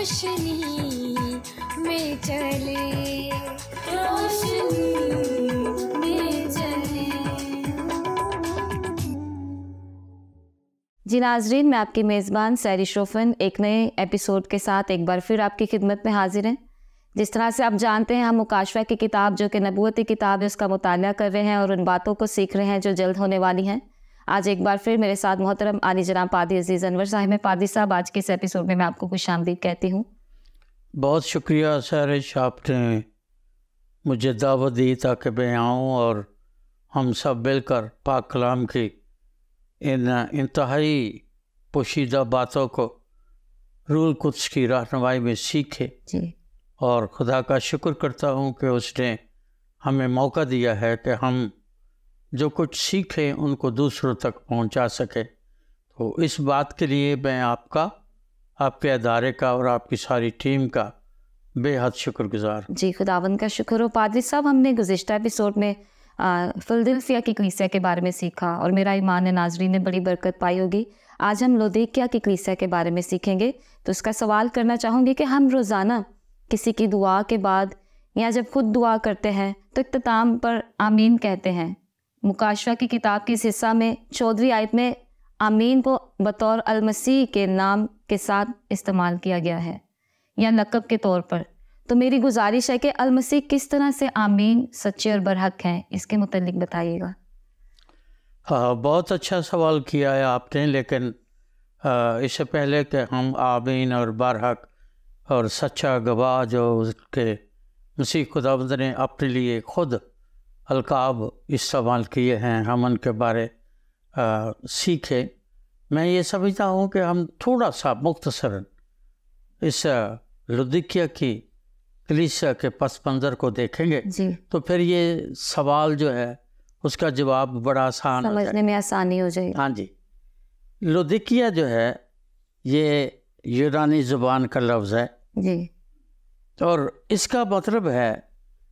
روشنی میں چلے، روشنی میں چلے۔ جی ناظرین، میں آپ کی میزبان سیری شروفن ایک نئے ایپیسوڈ کے ساتھ ایک بار پھر آپ کی خدمت میں حاضر ہیں۔ جس طرح سے آپ جانتے ہیں، ہم مکاشفہ کی کتاب جو کہ نبوتی کتاب ہے اس کا مطالعہ کر رہے ہیں اور ان باتوں کو سیکھ رہے ہیں جو جلد ہونے والی ہیں۔ آج ایک بار پھر میرے ساتھ محترم عالی جناب پادری عزیز انور صاحب ہیں۔ پادری صاحب، آج کے اس ایپیسوڈ میں آپ کو خوش آمدید کہتی ہوں۔ بہت شکریہ سیرش، آپ نے مجھے دعوت دی تاکہ میں آؤں اور ہم سب مل کر پاک کلام کی ان انتہائی پوشیدہ باتوں کو روح القدس کی رہنمائی میں سیکھے۔ جی، اور خدا کا شکر کرتا ہوں کہ اس نے ہمیں موقع دیا ہے کہ ہم جو کچھ سیکھیں ان کو دوسروں تک پہنچا سکیں۔ تو اس بات کے لیے میں آپ کے ادارے کا اور آپ کی ساری ٹیم کا بے حد شکر گزار ہوں۔ جی، خداوند کا شکر ہو۔ پادری صاحب، ہم نے گزشتہ ایپیسوڈ میں فلدلفیا کی کلیسیا کے بارے میں سیکھا اور میرا ایمان ہے ناظرین نے بڑی برکت پائی ہوگی۔ آج ہم لودیکیا کی کلیسیا کے بارے میں سیکھیں گے۔ تو اس کا سوال کرنا چاہوں گی کہ ہم روزانہ کسی کی دعا کے بعد یا جب خود دعا کرتے ہیں تو اختتام پر آمین کہتے ہیں۔ مکاشفہ کی کتاب کے اس حصہ میں 14ویں آیت میں آمین کو بطور المسیح کے نام کے ساتھ استعمال کیا گیا ہے یا لقب کے طور پر۔ تو میری گزارش ہے کہ المسیح کس طرح سے آمین سچے اور برحق ہیں، اس کے متعلق بتائیے گا۔ ہاں، بہت اچھا سوال کیا ہے آپ نے، لیکن اس سے پہلے کہ ہم آمین اور برحق اور سچا گواہ جو اس کے مسیح خداوند نے اپنے لیے خود القاب استعمال کیے ہیں، ہم ان کے بارے سیکھیں، میں یہ سمجھتا ہوں کہ ہم تھوڑا سا مختصراً اس لودیکیا کی کلیسیا کے پس منظر کو دیکھیں گے جی، تو پھر یہ سوال جو ہے اس کا جواب بڑا آسان ہو جائے سمجھنے میں آسانی ہو جائے گی۔ ہاں جی، لودیکیا جو ہے یہ یونانی زبان کا لفظ ہے جی، اور اس کا مطلب ہے،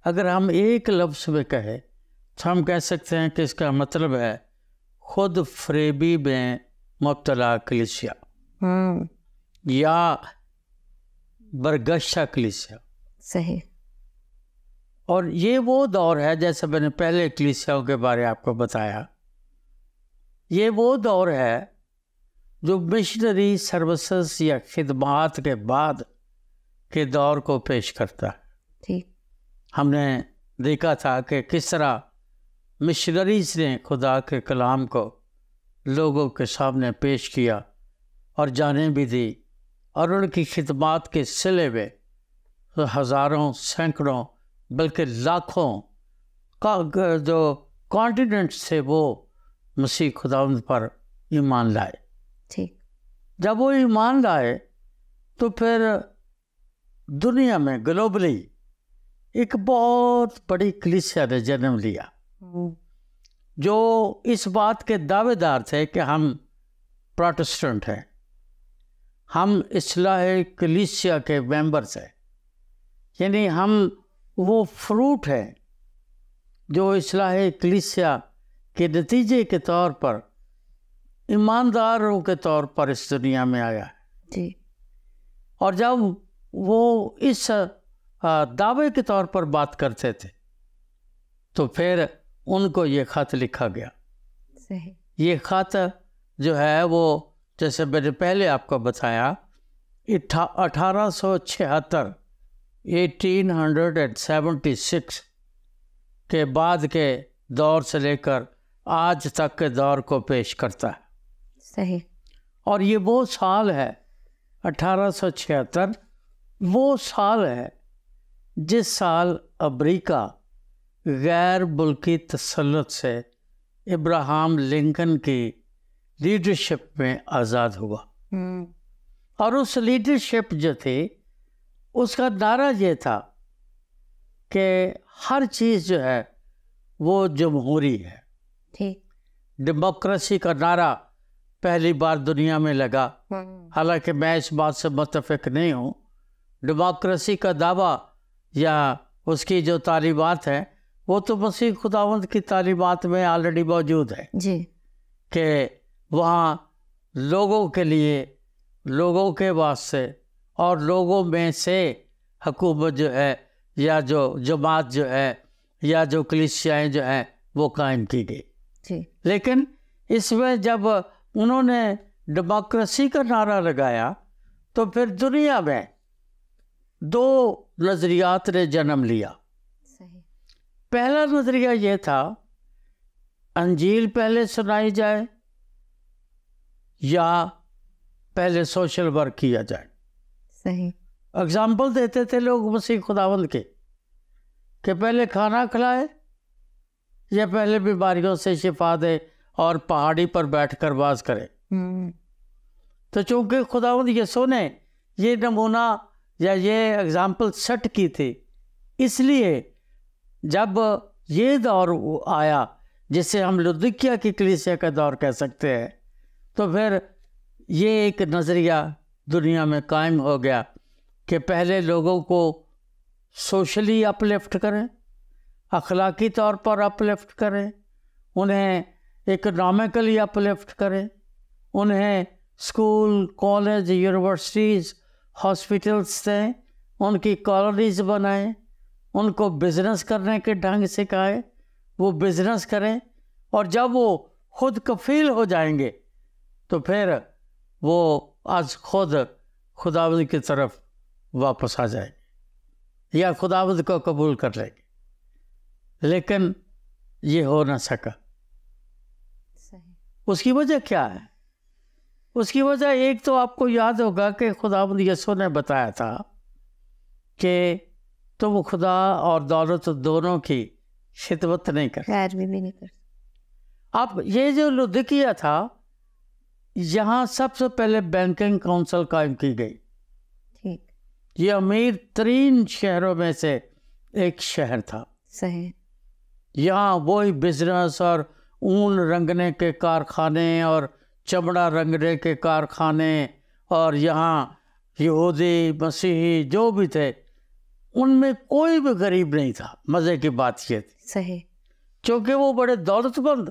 اگر ہم ایک لفظ میں کہیں تو ہم کہہ سکتے ہیں کہ اس کا مطلب ہے خود فریبی میں مبتلا کلیسیا یا برگشتہ کلیسیا۔ صحیح۔ اور یہ وہ دور ہے، جیسے میں نے پہلے کلیسیاؤں کے بارے آپ کو بتایا، یہ وہ دور ہے جو مشنری سروسز یا خدمات کے بعد کے دور کو پیش کرتا ہے۔ ٹھیک۔ ہم نے دیکھا تھا کہ کس طرح مشنریز نے خدا کے کلام کو لوگوں کے سامنے پیش کیا اور جانیں بھی دی، اور ان کی خدمات کے سلے میں ہزاروں، سینکڑوں، بلکہ لاکھوں کا جو کانٹیننٹس تھے وہ مسیح خداوند پر ایمان لائے۔ ٹھیک۔ جب وہ ایمان لائے تو پھر دنیا میں گلوبلی ایک بہت بڑی کلیسیا نے جنم لیا جو اس بات کے دعوے دار تھے کہ ہم پروٹسٹنٹ ہیں، ہم اصلاح کلیسیا کے ممبرس ہیں، یعنی ہم وہ فروٹ ہیں جو اصلاح کلیسیا کے نتیجے کے طور پر ایمانداروں کے طور پر اس دنیا میں آیا ہے۔ جی۔ اور جب وہ اس دعوے کے طور پر بات کرتے تھے تو پھر ان کو یہ خط لکھا گیا۔ صحیح۔ یہ خط جو ہے وہ، جیسے میں نے پہلے آپ کو بتایا، 1876 1876 کے بعد کے دور سے لے کر آج تک کے دور کو پیش کرتا ہے۔ صحیح۔ اور یہ وہ سال ہے 1876، وہ سال ہے جس سال امریکہ غیر ملکی تسلط سے ابراہم لنکن کی لیڈرشپ میں آزاد ہوا۔ اور اس لیڈرشپ جو تھی اس کا نعرہ یہ تھا کہ ہر چیز جو ہے وہ جمہوری ہے۔ ٹھیک۔ ڈیموکریسی کا نعرہ پہلی بار دنیا میں لگا، حالانکہ میں اس بات سے متفق نہیں ہوں۔ ڈیموکریسی کا دعویٰ یا اس کی جو تعلیمات ہیں وہ تو مسیح خداوند کی تعلیمات میں آلریڈی موجود ہے جی، کہ وہاں لوگوں کے لیے، لوگوں کے واسطے اور لوگوں میں سے حکومت جو ہے یا جو جماعت جو ہے یا جو کلیسیائیں جو ہیں وہ قائم کی گئی. جی. لیکن اس میں جب انہوں نے ڈیموکریسی کا نعرہ لگایا تو پھر دنیا میں دو نظریات نے جنم لیا. صحیح. پہلا نظریہ یہ تھا انجیل پہلے سنائی جائے یا پہلے سوشل ورک کیا جائے. صحیح. اگزامپل دیتے تھے لوگ مسیح خداوند کے کہ پہلے کھانا کھلائے یا پہلے بیماریوں سے شفا دے اور پہاڑی پر بیٹھ کر واز کرے. تو چونکہ خداوند یسوع نے یہ نمونہ یا یہ اگزامپل سیٹ کی تھی، اس لیے جب یہ دور آیا جسے ہم لودیکیا کی کلیسیا کا دور کہہ سکتے ہیں، تو پھر یہ ایک نظریہ دنیا میں قائم ہو گیا کہ پہلے لوگوں کو سوشلی اپ لفٹ کریں، اخلاقی طور پر اپ لفٹ کریں، انہیں اکنامکلی اپ لفٹ کریں، انہیں اسکول، کالج، یونیورسٹیز، ہاسپٹلس دیں، ان کی کالونیز بنائیں، ان کو بزنس کرنے کے ڈھنگ سکھائیں، وہ بزنس کریں، اور جب وہ خود کفیل ہو جائیں گے تو پھر وہ از خود خداوند کی طرف واپس آ جائیں گے یا خداوند کو قبول کر لیں گے. لیکن یہ ہو نہ سکا. اس کی وجہ کیا ہے؟ اس کی وجہ ایک تو آپ کو یاد ہوگا کہ خداوند یسوع نے بتایا تھا کہ تم خدا اور دولت دونوں کی خدمت نہیں کرتے. پیروی بھی نہیں کرتے. اب یہ جو لودیکیا تھا، یہاں سب سے پہلے بینکنگ کونسل قائم کی گئی. ٹھیک. یہ امیر ترین شہروں میں سے ایک شہر تھا. صحیح. یہاں وہی بزنس اور اون رنگنے کے کارخانے اور چمڑا رنگنے کے کارخانے، اور یہاں یہودی مسیحی جو بھی تھے ان میں کوئی بھی غریب نہیں تھا. مزے کی بات یہ تھی صحیح. چونکہ وہ بڑے دولت مند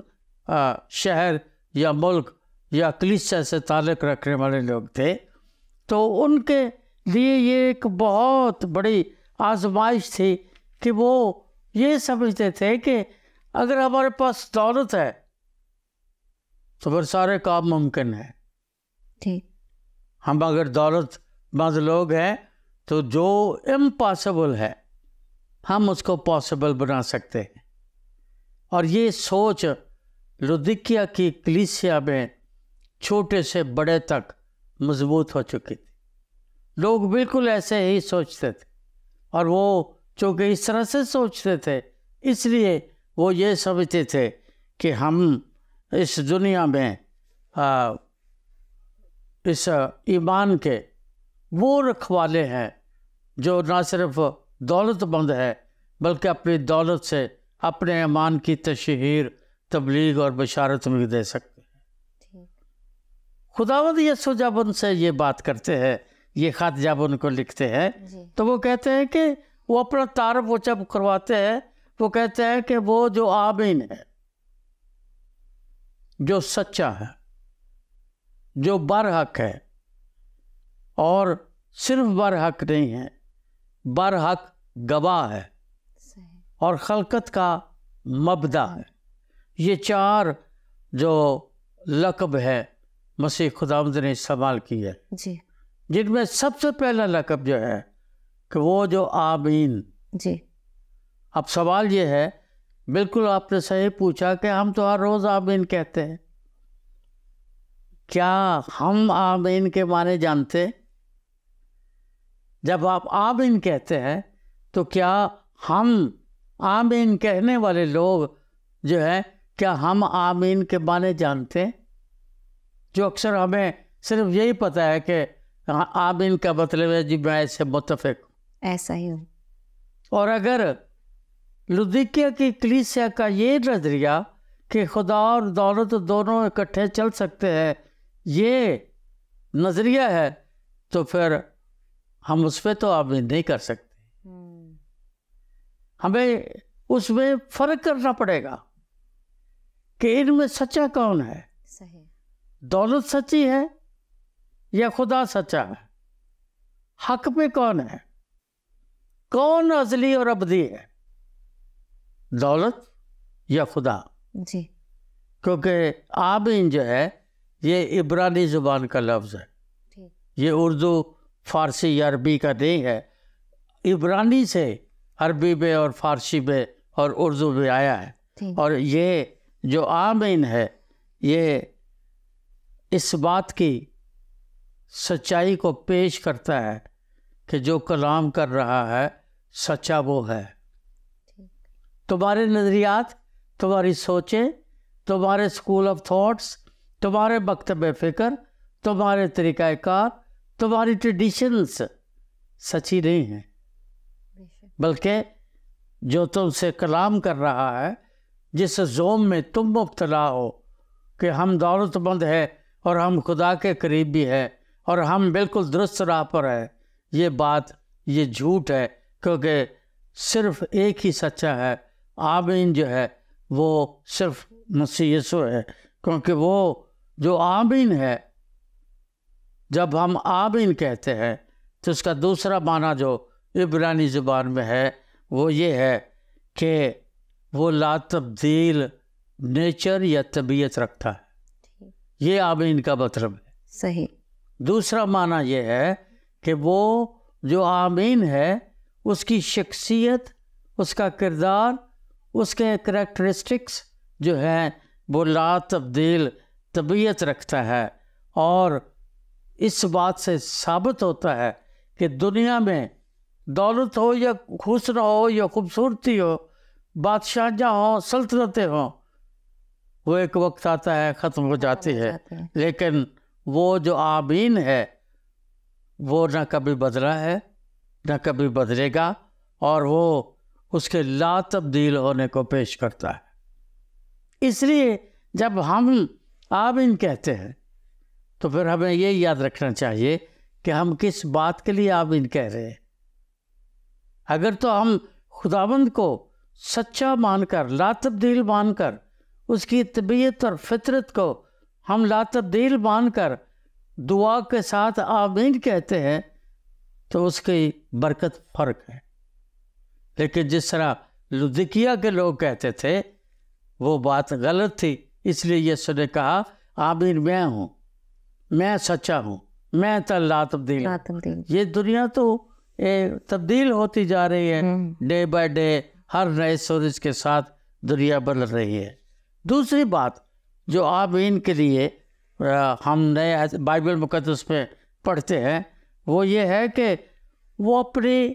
شہر یا ملک یا کلیسیا سے تعلق رکھنے والے لوگ تھے، تو ان کے لیے یہ ایک بہت بڑی آزمائش تھی کہ وہ یہ سمجھتے تھے کہ اگر ہمارے پاس دولت ہے تو پھر سارے کام ممکن ہیں. ٹھیک. ہم اگر دولت مند لوگ ہیں تو جو امپاسبل ہے ہم اس کو پاسبل بنا سکتے ہیں. اور یہ سوچ لودیکیا کی کلیسیا میں چھوٹے سے بڑے تک مضبوط ہو چکی تھی. لوگ بالکل ایسے ہی سوچتے تھے، اور وہ چونکہ اس طرح سے سوچتے تھے اس لیے وہ یہ سمجھتے تھے کہ ہم اس دنیا میں اس ایمان کے وہ رکھوالے ہیں جو نہ صرف دولت مند ہے بلکہ اپنی دولت سے اپنے ایمان کی تشہیر، تبلیغ اور بشارت بھی دے سکتے ہیں. خداوند یسوع جب ان سے یہ بات کرتے ہیں، یہ خط جب ان کو لکھتے ہیں تو وہ کہتے ہیں کہ وہ اپنا تعارف وہ جب کرواتے ہیں وہ کہتے ہیں کہ وہ جو آمین ہے، جو سچا ہے، جو برحق ہے، اور صرف برحق نہیں ہے، برحق گواہ ہے اور خلقت کا مبدأ ہے. یہ چار جو لقب ہے مسیح خداوند نے استعمال کی ہے، جی. جن میں سب سے پہلا لقب جو ہے کہ وہ جو آمین. جی. اب سوال یہ ہے، بالکل آپ نے صحیح پوچھا کہ ہم تو ہر روز آمین کہتے ہیں. کیا ہم آمین کے معنی جانتے؟ جب آپ آمین کہتے ہیں تو کیا ہم آمین کہنے والے لوگ جو ہیں کیا ہم آمین کے معنی جانتے ہیں؟ جو اکثر ہمیں صرف یہی پتہ ہے کہ آمین کا مطلب ہے جی میں ایسے متفق ہوں. ایسا ہی ہوں. اور اگر لودیکیا کی کلیسیا کا یہ نظریہ کہ خدا اور دولت دونوں اکٹھے چل سکتے ہیں یہ نظریہ ہے تو پھر ہم اس پہ تو آمین نہیں کر سکتے. ہمیں اس میں فرق کرنا پڑے گا کہ ان میں سچا کون ہے. صحیح. دولت سچی ہے یا خدا سچا ہے؟ حق میں کون ہے؟ کون ازلی اور ابدی ہے؟ دولت یا خدا؟ جی کیونکہ آمین جو ہے یہ عبرانی زبان کا لفظ ہے، ٹھیک یہ اردو فارسی یا عربی کا نہیں ہے، عبرانی سے عربی میں اور فارسی میں اور اردو میں آیا ہے. ٹھیک اور یہ جو آمین ہے یہ اس بات کی سچائی کو پیش کرتا ہے کہ جو کلام کر رہا ہے سچا وہ ہے. تمہارے نظریات، تمہاری سوچیں، تمہارے اسکول آف تھاٹس، تمہارے مکتب فکر، تمہارے طریقہ کار، تمہاری ٹریڈیشنز سچی نہیں ہیں، بلکہ جو تم سے کلام کر رہا ہے، جس زوم میں تم مبتلا ہو کہ ہم دولت مند ہیں اور ہم خدا کے قریب بھی ہیں اور ہم بالکل درست راہ پر ہیں، یہ بات یہ جھوٹ ہے، کیونکہ صرف ایک ہی سچا ہے. آمین جو ہے وہ صرف مسیح یسوع ہے، کیونکہ وہ جو آمین ہے، جب ہم آمین کہتے ہیں تو اس کا دوسرا معنی جو عبرانی زبان میں ہے وہ یہ ہے کہ وہ لا تبدیل نیچر یا طبیعت رکھتا ہے. یہ آمین کا مطلب ہے. صحیح. دوسرا معنی یہ ہے کہ وہ جو آمین ہے اس کی شخصیت، اس کا کردار، اس کے کریکٹرسٹکس جو ہیں وہ لا تبدیل طبیعت رکھتا ہے. اور اس بات سے ثابت ہوتا ہے کہ دنیا میں دولت ہو یا حسن ہو یا خوبصورتی ہو، بادشاہیاں ہوں، سلطنتیں ہوں، وہ ایک وقت آتا ہے ختم ہو جاتی ہے، لیکن وہ جو آمین ہے وہ نہ کبھی بدلا ہے نہ کبھی بدلے گا، اور وہ اس کے لا تبدیل ہونے کو پیش کرتا ہے. اس لیے جب ہم آمین کہتے ہیں تو پھر ہمیں یہ یاد رکھنا چاہیے کہ ہم کس بات کے لیے آمین کہہ رہے ہیں. اگر تو ہم خداوند کو سچا مان کر، لا تبدیل مان کر، اس کی طبیعت اور فطرت کو ہم لا تبدیل مان کر دعا کے ساتھ آمین کہتے ہیں تو اس کی برکت فرق ہے. لیکن جس طرح لودیکیا کے لوگ کہتے تھے وہ بات غلط تھی، اس لیے یسوع نے کہا آمین میں ہوں، میں سچا ہوں، میں تو لا تبدیل ہوں. یہ دنیا تو تبدیل ہوتی جا رہی ہے، ڈے بائی ڈے ہر نئے سورج کے ساتھ دنیا بدل رہی ہے. دوسری بات جو آمین کے لیے ہم نئے بائبل مقدس میں پڑھتے ہیں وہ یہ ہے کہ وہ اپنے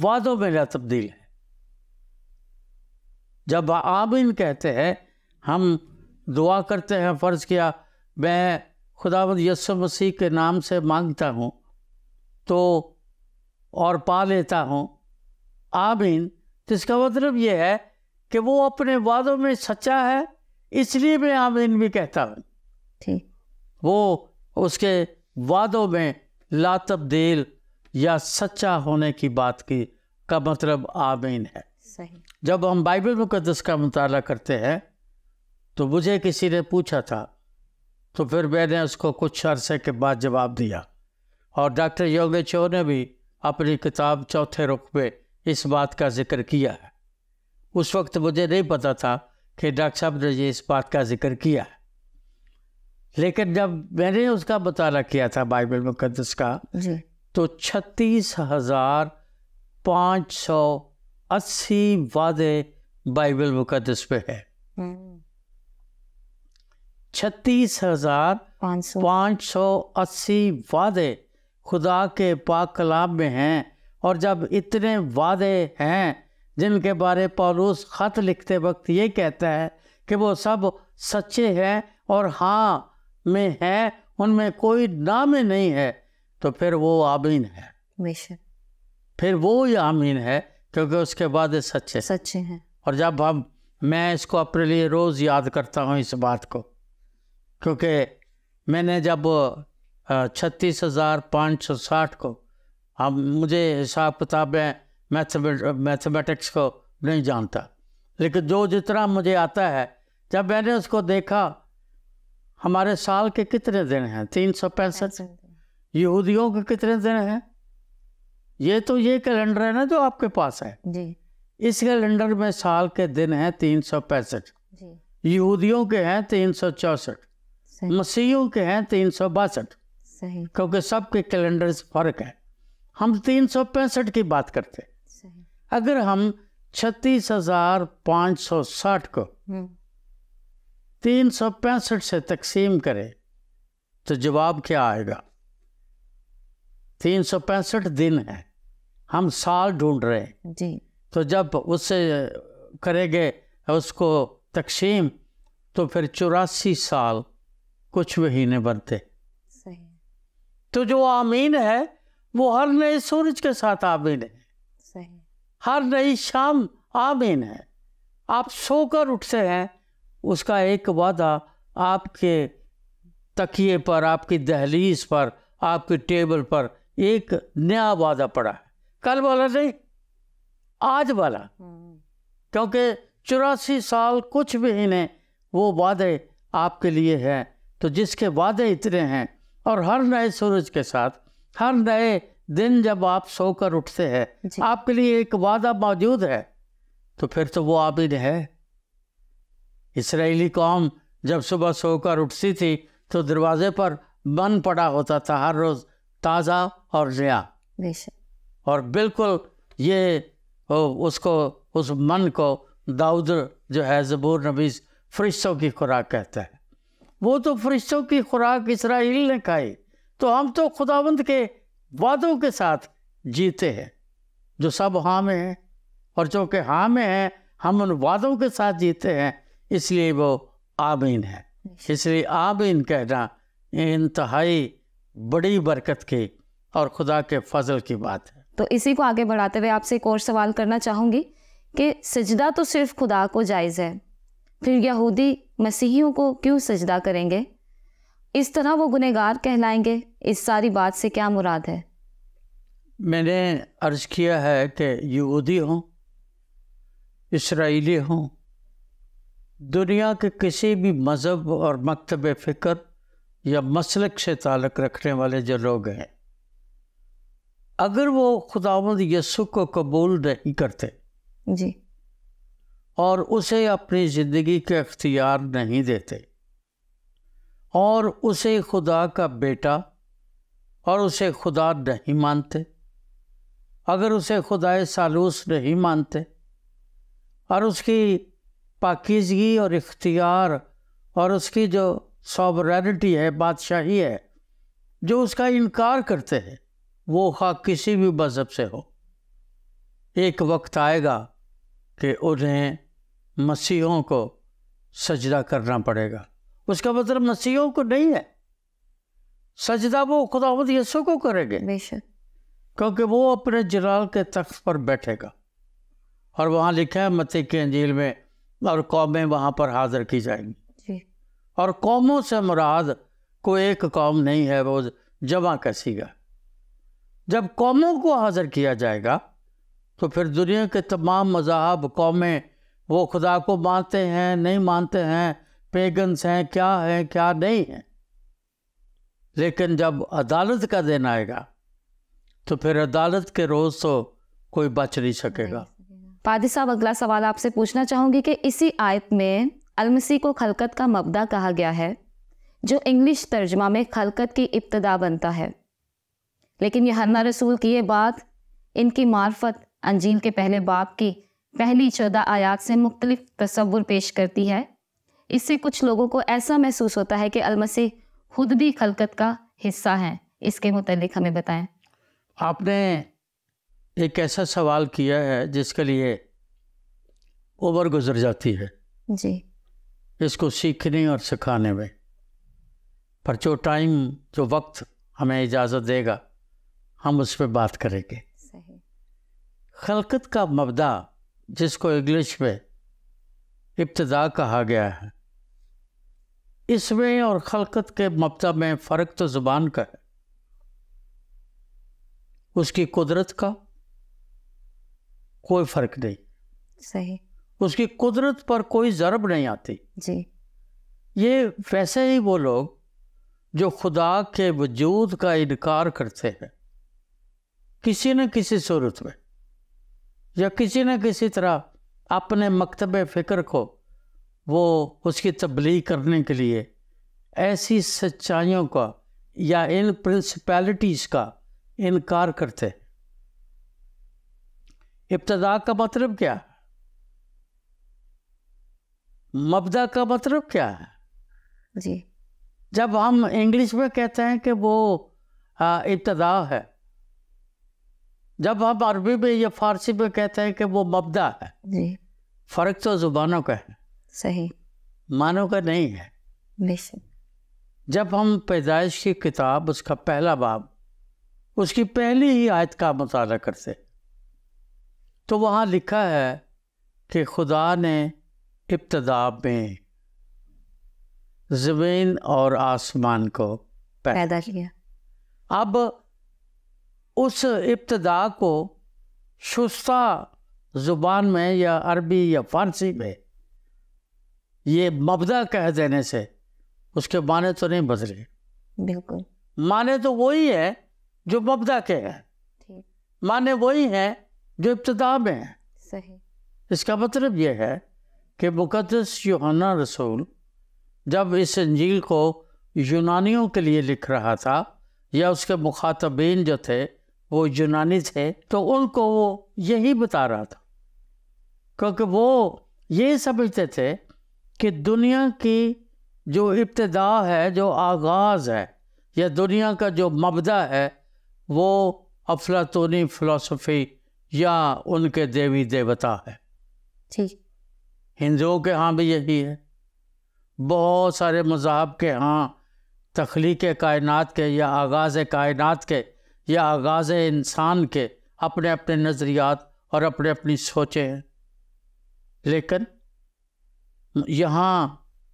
وعدوں میں لا تبدیل ہے. جب آمین کہتے ہیں، ہم دعا کرتے ہیں، فرض کیا میں خداوند یسوع مسیح کے نام سے مانگتا ہوں تو اور پا لیتا ہوں آمین، تو اس کا مطلب یہ ہے کہ وہ اپنے وعدوں میں سچا ہے، اس لیے میں آمین بھی کہتا ہوں. ٹھیک. وہ اس کے وعدوں میں لا تبدیل یا سچا ہونے کی بات کی کا مطلب آمین ہے. صحیح. جب ہم بائبل مقدس کا مطالعہ کرتے ہیں تو مجھے کسی نے پوچھا تھا تو پھر میں نے اس کو کچھ عرصے کے بعد جواب دیا، اور ڈاکٹر یوگے چو نے بھی اپنی کتاب چوتھے رخ میں اس بات کا ذکر کیا ہے. اس وقت مجھے نہیں پتا تھا کہ ڈاکٹر صاحب نے یہ اس بات کا ذکر کیا ہے، لیکن جب میں نے اس کا مطالعہ کیا تھا بائبل مقدس کا جی تو 36,580 وعدے بائبل مقدس پہ ہے. 36,580 وعدے خدا کے پاک کلام میں ہیں. اور جب اتنے وعدے ہیں جن کے بارے پولس خط لکھتے وقت یہ کہتا ہے کہ وہ سب سچے ہیں اور ہاں میں ہیں، ان میں کوئی نہ میں نہیں ہے، تو پھر وہ آمین ہے. پھر وہ آمین ہے کیونکہ اس کے بعد سچے ہیں. اور جب میں اس کو اپنے لیے روز یاد کرتا ہوں اس بات کو، کیونکہ میں نے جب 36,560 کو، اب مجھے حساب کتاب میں میتھمیٹکس کو نہیں جانتا، لیکن جو جتنا مجھے آتا ہے، جب میں نے اس کو دیکھا ہمارے سال کے کتنے دن ہیں 365، یہودیوں کے کتنے دن ہیں؟ یہ تو یہ کیلنڈر ہے نا جو آپ کے پاس ہے، جی اس کیلنڈر میں سال کے دن ہیں 365، جی یہودیوں کے ہیں 364، صحیح مسیحیوں کے ہیں 362، صحیح کیونکہ سب کے کیلنڈر سے فرق ہے۔ ہم 365 کی بات کرتے ہیں۔ صحیح اگر ہم 36,560 کو 365 سے تقسیم کریں تو جواب کیا آئے گا؟ 365 دن ہے، ہم سال ڈھونڈ رہے ہیں، جی تو جب اس سے کریں گے اس کو تقسیم تو پھر 84 سال کچھ مہینے بنتے۔ صحیح تو جو آمین ہے وہ ہر نئے سورج کے ساتھ آمین ہے، صحیح ہر نئی شام آمین ہے۔ آپ سو کر اٹھتے ہیں، اس کا ایک وعدہ آپ کے تکیے پر، آپ کی دہلیز پر، آپ کی ٹیبل پر ایک نیا وعدہ پڑا ہے، کل والا نہیں، آج والا، کیونکہ 84 سال کچھ مہینے وہ وعدے آپ کے لیے ہیں۔ تو جس کے وعدے اتنے ہیں اور ہر نئے سورج کے ساتھ ہر نئے دن جب آپ سو کر اٹھتے ہیں جی۔ آپ کے لیے ایک وعدہ موجود ہے، تو پھر تو وہ عابد ہے۔ اسرائیلی قوم جب صبح سو کر اٹھتی تھی تو دروازے پر من پڑا ہوتا تھا ہر روز تازہ اور نیا، بے شک اور بالکل یہ اس من کو داؤد جو ہے زبور نویس فرشتوں کی خوراک کہتا ہے۔ وہ تو فرشتوں کی خوراک اسرائیل نے کھائی، تو ہم تو خداوند کے وعدوں کے ساتھ جیتے ہیں جو سب ہاں میں ہیں، اور چونکہ ہاں میں ہیں ہم ان وعدوں کے ساتھ جیتے ہیں، اس لیے وہ آمین ہے۔ اس لیے آمین کہنا انتہائی بڑی برکت کی اور خدا کے فضل کی بات ہے۔ تو اسی کو آگے بڑھاتے ہوئے آپ سے ایک اور سوال کرنا چاہوں گی کہ سجدہ تو صرف خدا کو جائز ہے، پھر یہودی مسیحیوں کو کیوں سجدہ کریں گے؟ اس طرح وہ گنہگار کہلائیں گے، اس ساری بات سے کیا مراد ہے؟ میں نے عرض کیا ہے کہ یہودی ہوں، اسرائیلی ہوں، دنیا کے کسی بھی مذہب اور مکتب فکر یا مسلک سے تعلق رکھنے والے جو لوگ ہیں، اگر وہ خداوند یسوع کو قبول نہیں کرتے جی اور اسے اپنی زندگی کا اختیار نہیں دیتے، اور اسے خدا کا بیٹا اور اسے خدا نہیں مانتے، اگر اسے خدائے ثالوث نہیں مانتے، اور اس کی پاکیزگی اور اختیار اور اس کی جو سوورینٹی ہے، بادشاہی ہے، جو اس کا انکار کرتے ہیں، وہ خواہ کسی بھی مذہب سے ہو، ایک وقت آئے گا کہ انہیں مسیحوں کو سجدہ کرنا پڑے گا۔ اس کا مطلب مسیحوں کو نہیں ہے، سجدہ وہ خداوند یسوع کو کریں گے، بے شک کیونکہ وہ اپنے جلال کے تخت پر بیٹھے گا، اور وہاں لکھا ہے متی کی انجیل میں، اور قومیں وہاں پر حاضر کی جائیں گی۔ جی اور قوموں سے مراد کوئی ایک قوم نہیں ہے، وہ جمع کسی گا۔ جب قوموں کو حاضر کیا جائے گا تو پھر دنیا کے تمام مذاہب، قومیں، وہ خدا کو مانتے ہیں نہیں مانتے ہیں، پیگنس ہیں کیا نہیں ہیں، لیکن جب عدالت کا دن آئے گا تو پھر عدالت کے روز تو کوئی بچ نہیں سکے گا۔ پادری صاحب، اگلا سوال آپ سے پوچھنا چاہوں گی کہ اسی آیت میں المسیح کو خلقت کا مبدا کہا گیا ہے، جو انگلش ترجمہ میں خلقت کی ابتدا بنتا ہے، لیکن یوحنا رسول کی یہ بات ان کی معرفت انجیل کے پہلے باب کی پہلی 14 آیات سے مختلف تصور پیش کرتی ہے۔ اس سے کچھ لوگوں کو ایسا محسوس ہوتا ہے کہ المسیح خود بھی خلقت کا حصہ ہیں۔ اس کے متعلق ہمیں بتائیں۔ آپ نے ایک ایسا سوال کیا ہے جس کے لیے عمر گزر جاتی ہے جی اس کو سیکھنے اور سکھانے میں، پر جو وقت ہمیں اجازت دے گا ہم اس پہ بات کریں گے۔ صحیح۔ خلقت کا مبدا، جس کو انگلش میں ابتدا کہا گیا ہے، اس میں اور خلقت کے مبدا میں فرق تو زبان کا ہے، اس کی قدرت کا کوئی فرق نہیں، صحیح۔ اس کی قدرت پر کوئی ضرب نہیں آتی۔ جی یہ ویسے ہی وہ لوگ جو خدا کے وجود کا انکار کرتے ہیں کسی نہ کسی صورت میں یا کسی نہ کسی طرح اپنے مکتب فکر کو وہ اس کی تبلیغ کرنے کے لیے ایسی سچائیوں کا یا ان پرنسپیلٹیز کا انکار کرتے ہیں۔ ابتداء کا مطلب کیا ہے؟ مبدأ کا مطلب کیا ہے؟ جی جب ہم انگلش میں کہتے ہیں کہ وہ ابتداء ہے، جب ہم عربی میں یا فارسی میں کہتے ہیں کہ وہ مبدأ ہے، جی فرق تو زبانوں کا ہے، صحیح، معنوں کا نہیں ہے۔ بے شک، جب ہم پیدائش کی کتاب اس کا پہلا باب اس کی پہلی ہی آیت کا مطالعہ کرتے تو وہاں لکھا ہے کہ خدا نے ابتداء میں زمین اور آسمان کو پیدا کیا۔ اب اس ابتداء کو شستہ زبان میں یا عربی یا فارسی میں یہ مبدأ کہہ دینے سے اس کے معنی تو نہیں بدلے، بالکل معنی تو وہی ہے جو مبدأ کے ہیں، ٹھیک، معنی وہی ہے جو ابتداء میں ہے۔ صحیح، اس کا مطلب یہ ہے کہ مقدس یوحنا رسول جب اس انجیل کو یونانیوں کے لیے لکھ رہا تھا یا اس کے مخاطبین جو تھے وہ یونانی تھے تو ان کو وہ یہی بتا رہا تھا، کیونکہ وہ یہ سمجھتے تھے کہ دنیا کی جو ابتداء ہے، جو آغاز ہے یا دنیا کا جو مبدأ ہے وہ افلاطونی فلسفی یا ان کے دیوی دیوتا ہے۔ ٹھیک، ہندوؤں کے ہاں بھی یہی ہے، بہت سارے مذاہب کے ہاں تخلیق کائنات کے یا آغاز کائنات کے یا آغاز انسان کے اپنے اپنے نظریات اور اپنے اپنی سوچیں ہیں، لیکن یہاں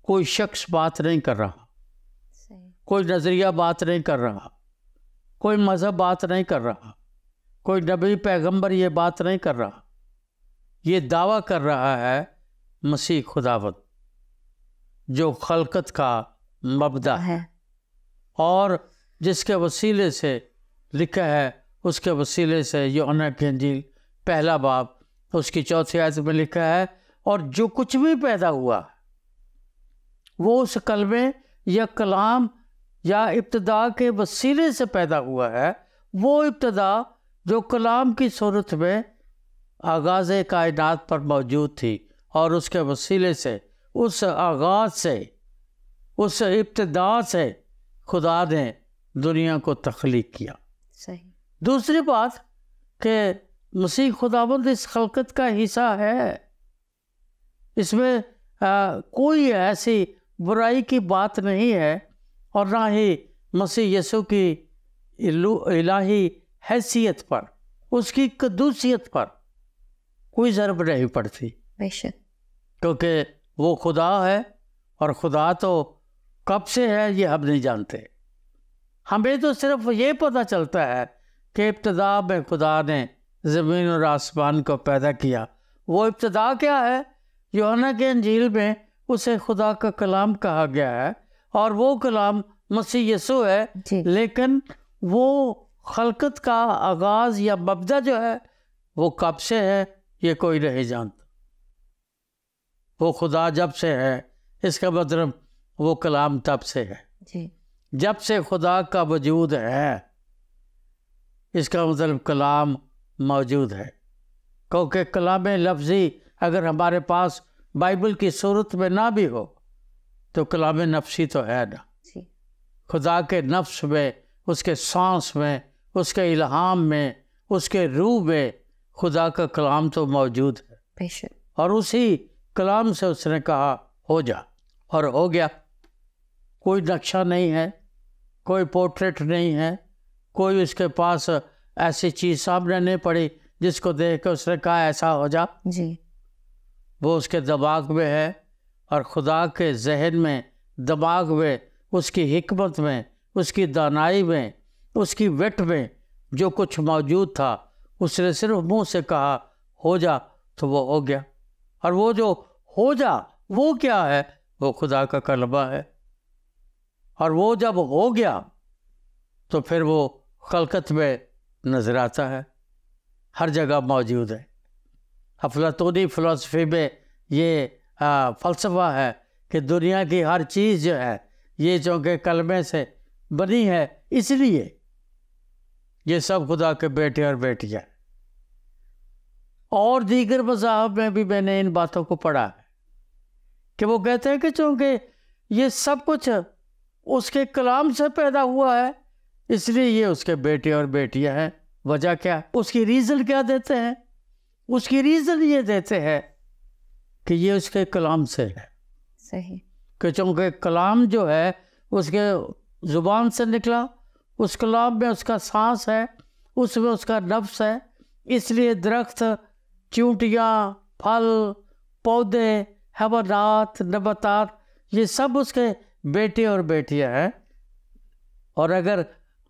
کوئی شخص بات نہیں کر رہا، صحیح، کوئی نظریہ بات نہیں کر رہا، کوئی مذہب بات نہیں کر رہا، کوئی نبی پیغمبر یہ بات نہیں کر رہا، یہ دعویٰ کر رہا ہے مسیح خداوند جو خلقت کا مبدأ ہے اور جس کے وسیلے سے لکھا ہے، اس کے وسیلے سے یوحنا کی انجیل پہلا باب اس کی 4 آیت میں لکھا ہے، اور جو کچھ بھی پیدا ہوا وہ اس کلمے یا کلام یا ابتداء کے وسیلے سے پیدا ہوا ہے، وہ ابتداء جو کلام کی صورت میں آغاز کائنات پر موجود تھی اور اس کے وسیلے سے اس آغاز سے اس ابتداء سے خدا نے دنیا کو تخلیق کیا۔ صحیح، دوسری بات کہ مسیح خداوند اس خلقت کا حصہ ہے، اس میں کوئی ایسی برائی کی بات نہیں ہے اور نہ ہی مسیح یسوع کی الہی حیثیت پر، اس کی قدوسیت پر کوئی ضرب نہیں پڑتی، بے شک، کیونکہ وہ خدا ہے اور خدا تو کب سے ہے یہ ہم نہیں جانتے۔ ہمیں تو صرف یہ پتہ چلتا ہے کہ ابتداء میں خدا نے زمین اور آسمان کو پیدا کیا۔ وہ ابتداء کیا ہے؟ یوحنا کے انجیل میں اسے خدا کا کلام کہا گیا ہے اور وہ کلام مسیح یسوع ہے، جی، لیکن وہ خلقت کا آغاز یا مبدأ جو ہے وہ کب سے ہے یہ کوئی نہیں جانتا۔ وہ خدا جب سے ہے، اس کا مطلب وہ کلام تب سے ہے، جی، جب سے خدا کا وجود ہے، اس کا مطلب کلام موجود ہے، کیونکہ کلام لفظی اگر ہمارے پاس بائبل کی صورت میں نہ بھی ہو تو کلام نفسی تو ہے نا۔ جی، خدا کے نفس میں، اس کے سانس میں، اس کے الہام میں، اس کے روح میں خدا کا کلام تو موجود ہے، بے شک، اور اسی کلام سے اس نے کہا ہو جا، اور ہو گیا۔ کوئی نقشہ نہیں ہے، کوئی پورٹریٹ نہیں ہے، کوئی اس کے پاس ایسی چیز سامنے نہیں پڑی جس کو دیکھ کے اس نے کہا ایسا ہو جا۔ جی، وہ اس کے دماغ میں ہے، اور خدا کے ذہن میں، دماغ میں، اس کی حکمت میں، اس کی دانائی میں، اس کی وٹ میں جو کچھ موجود تھا اس نے صرف منہ سے کہا ہو جا تو وہ ہو گیا۔ اور وہ جو ہو جا وہ کیا ہے؟ وہ خدا کا کلمہ ہے، اور وہ جب ہو گیا تو پھر وہ خلقت میں نظر آتا ہے، ہر جگہ موجود ہے۔ افلاطونی فلسفی میں یہ فلسفہ ہے کہ دنیا کی ہر چیز جو ہے یہ چونکہ کلمے سے بنی ہے، اس لیے یہ سب خدا کے بیٹے اور بیٹیاں۔ اور دیگر مذاہب میں بھی میں نے ان باتوں کو پڑھا ہے کہ وہ کہتے ہیں کہ چونکہ یہ سب کچھ اس کے کلام سے پیدا ہوا ہے، اس لیے یہ اس کے بیٹے اور بیٹیاں ہیں۔ وجہ کیا؟ اس کی ریزن کیا دیتے ہیں؟ اس کی ریزن یہ دیتے ہیں کہ یہ اس کے کلام سے ہے۔ صحیح۔ کہ چونکہ کلام جو ہے اس کے زبان سے نکلا، اس کلام میں اس کا سانس ہے، اس میں اس کا نفس ہے، اس لیے درخت، چونٹیاں، پھل، پودے، حیوانات، نباتات، یہ سب اس کے بیٹے اور بیٹیاں ہیں۔ اور اگر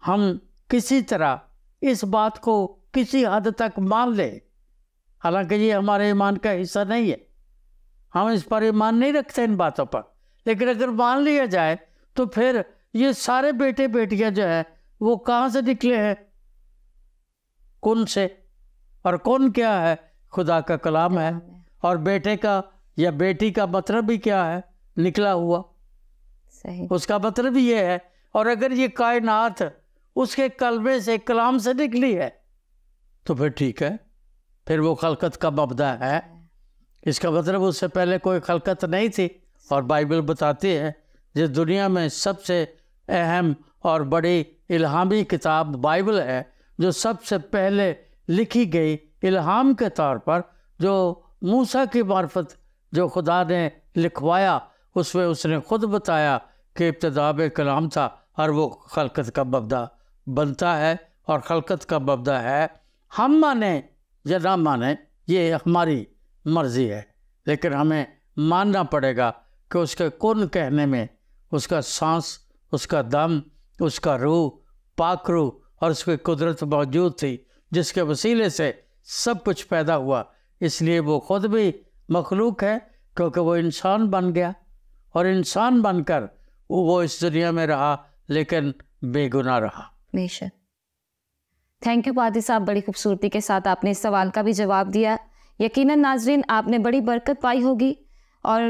ہم کسی طرح اس بات کو کسی حد تک مان لیں، حالانکہ یہ ہمارے ایمان کا حصہ نہیں ہے، ہم اس پر ایمان نہیں رکھتے ان باتوں پر، لیکن اگر مان لیا جائے تو پھر یہ سارے بیٹے بیٹیاں جو ہیں وہ کہاں سے نکلے ہیں؟ کن سے۔ اور کن کیا ہے؟ خدا کا کلام ہے۔ اور بیٹے کا یا بیٹی کا مطلب بھی کیا ہے؟ نکلا ہوا۔ صحیح۔ اس کا مطلب یہ ہے، اور اگر یہ کائنات اس کے کلمے سے، کلام سے نکلی ہے تو پھر ٹھیک ہے، پھر وہ خلقت کا مبدا ہے۔ اس کا مطلب اس سے پہلے کوئی خلقت نہیں تھی۔ اور بائبل بتاتی ہے جس دنیا میں سب سے اہم اور بڑی الہامی کتاب بائبل ہے، جو سب سے پہلے لکھی گئی الہام کے طور پر، جو موسیٰ کی معرفت جو خدا نے لکھوایا، اس میں اس نے خود بتایا کہ ابتدا میں کلام تھا اور وہ خلقت کا مبدا بنتا ہے اور خلقت کا مبدا ہے۔ ہم مانیں یا نہ مانیں یہ ہماری مرضی ہے، لیکن ہمیں ماننا پڑے گا کہ اس کے کن کہنے میں اس کا سانس، اس کا دم، اس کا روح، پاک روح اور اس کی قدرت موجود تھی، جس کے وسیلے سے سب کچھ پیدا ہوا۔ اس لیے وہ خود بھی مخلوق ہے، کیونکہ وہ انسان بن گیا، اور انسان بن کر وہ اس دنیا میں رہا، لیکن بے گناہ رہا۔ بے شک۔ تھینک یو پادری صاحب، بڑی خوبصورتی کے ساتھ آپ نے اس سوال کا بھی جواب دیا۔ یقیناً ناظرین آپ نے بڑی برکت پائی ہوگی، اور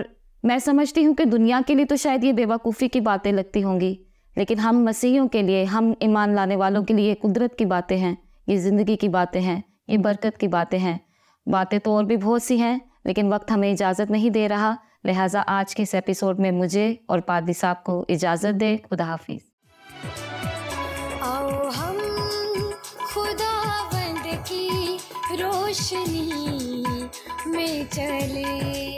میں سمجھتی ہوں کہ دنیا کے لیے تو شاید یہ بیوقوفی کی باتیں لگتی ہوں گی، لیکن ہم مسیحیوں کے لیے، ہم ایمان لانے والوں کے لیے یہ قدرت کی باتیں ہیں، یہ زندگی کی باتیں ہیں، یہ برکت کی باتیں ہیں۔ باتیں تو اور بھی بہت سی ہیں، لیکن وقت ہمیں اجازت نہیں دے رہا، لہٰذا آج کے اس ایپیسوڈ میں مجھے اور پادری صاحب کو اجازت دے۔ خدا حافظ۔ آؤ ہم خداوند کی روشنی میں چلے،